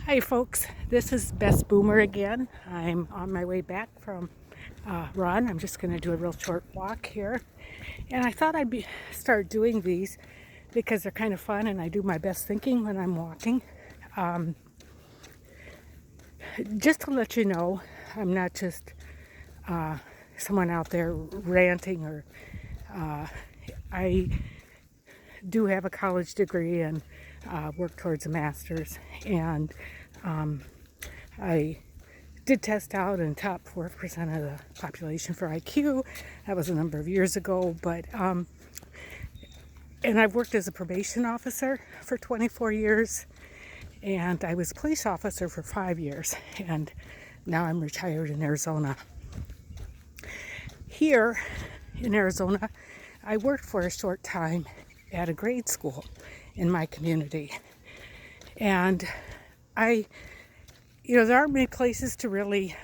Hi folks, this is Bess Boomer again. I'm on my way back from run. I'm just going to do a real short walk here. And I thought start doing these because they're kind of fun and I do my best thinking when I'm walking. Just to let you know, I'm not just someone out there ranting or I do have a college degree and work towards a master's, and I did test out in top 4% of the population for IQ. That was a number of years ago, but and I've worked as a probation officer for 24 years, and I was a police officer for 5 years, and now I'm retired in Arizona. Here in Arizona, I worked for a short time at a grade school in my community. And there aren't many places to really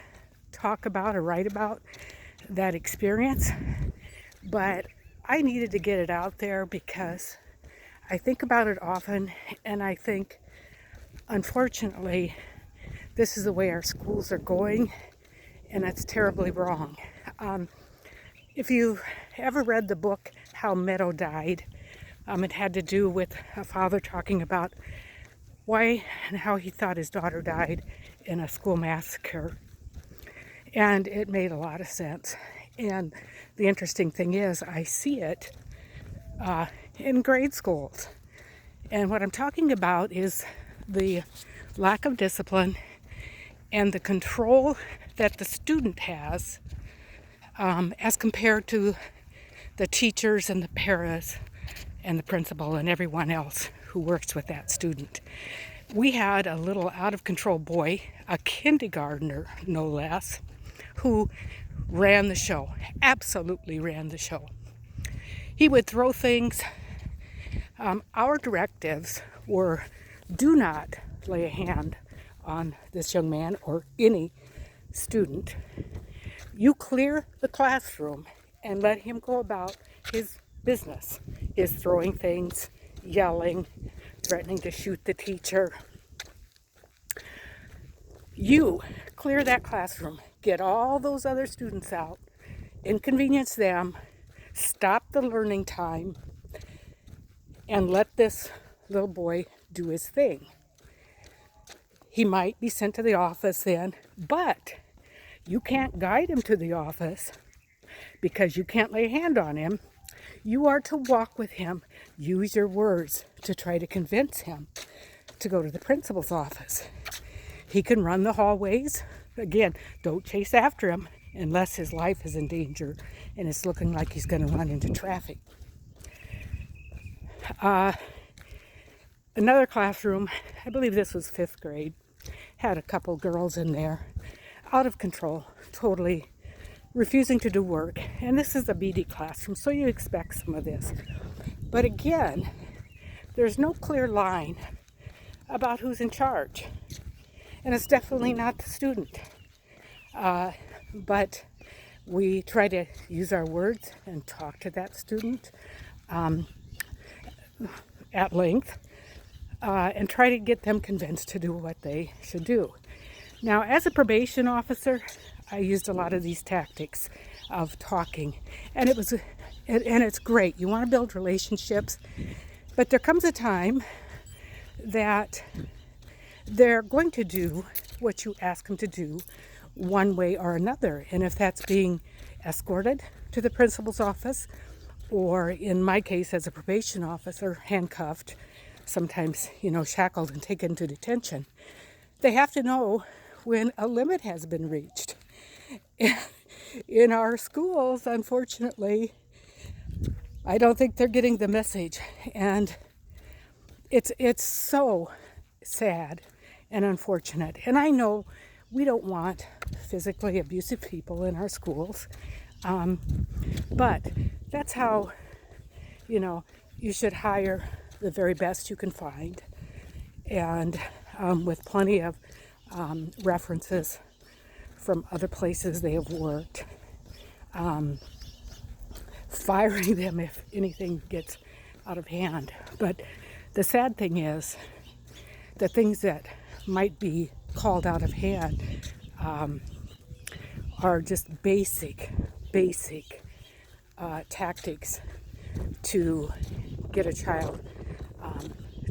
talk about or write about that experience, but I needed to get it out there because I think about it often, and I think, unfortunately, this is the way our schools are going, and that's terribly wrong. If you ever read the book How Meadow Died, it had to do with a father talking about why and how he thought his daughter died in a school massacre. And it made a lot of sense. And the interesting thing is, I see it in grade schools. And what I'm talking about is the lack of discipline and the control that the student has as compared to the teachers and the paras and the principal and everyone else who works with that student. We had a little out of control boy, a kindergartner no less, who ran the show, absolutely ran the show. He would throw things. Our directives were, do not lay a hand on this young man or any student. You clear the classroom and let him go about his business, his throwing things, yelling, threatening to shoot the teacher. You clear that classroom, get all those other students out, inconvenience them, stop the learning time, and let this little boy do his thing. He might be sent to the office then, but you can't guide him to the office because you can't lay a hand on him. You are to walk with him, use your words to try to convince him to go to the principal's office. He can run the hallways. Again, don't chase after him unless his life is in danger and it's looking like he's going to run into traffic. Another classroom, I believe this was 5th grade, had a couple girls in there, out of control, totally refusing to do work. And this is a BD classroom, so you expect some of this. But again, there's no clear line about who's in charge. And it's definitely not the student. But we try to use our words and talk to that student at length and try to get them convinced to do what they should do. Now, as a probation officer, I used a lot of these tactics of talking, and it's great. You want to build relationships, but there comes a time that they're going to do what you ask them to do one way or another. And if that's being escorted to the principal's office, or in my case as a probation officer, handcuffed, sometimes, shackled and taken to detention, they have to know when a limit has been reached. In our schools, unfortunately, I don't think they're getting the message. And it's so sad and unfortunate. And I know we don't want physically abusive people in our schools, but that's how, you should hire the very best you can find, and with plenty of references from other places they have worked, firing them if anything gets out of hand. But the sad thing is, the things that might be called out of hand are just basic tactics to get a child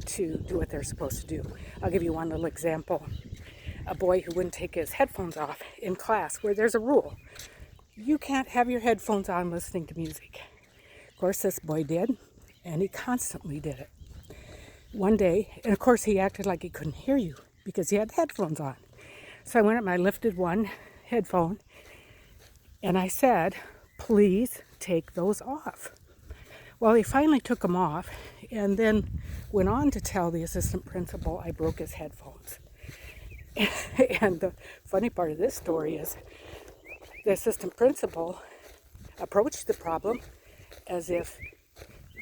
to do what they're supposed to do. I'll give you one little example. A boy who wouldn't take his headphones off in class, where there's a rule. You can't have your headphones on listening to music. Of course, this boy did, and he constantly did it. One day, and of course he acted like he couldn't hear you because he had headphones on. So I went up and I lifted one headphone and I said, please take those off. Well, he finally took them off and then went on to tell the assistant principal I broke his headphones. And the funny part of this story is the assistant principal approached the problem as if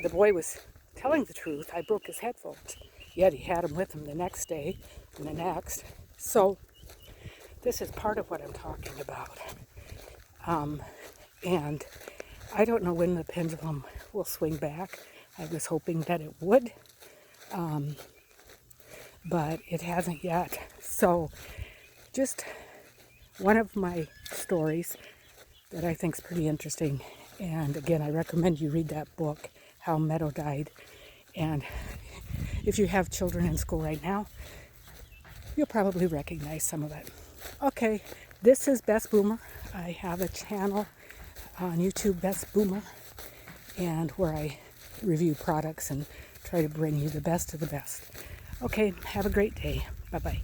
the boy was telling the truth. I broke his headphones. Yet he had them with him the next day and the next. So this is part of what I'm talking about. And I don't know when the pendulum will swing back. I was hoping that it would, but it hasn't yet. So just one of my stories that I think is pretty interesting. And again, I recommend you read that book, How Meadow Died. And if you have children in school right now, you'll probably recognize some of it. Okay, this is Best Boomer. I have a channel on YouTube, Best Boomer, and where I review products and try to bring you the best of the best. Okay, have a great day. Bye-bye.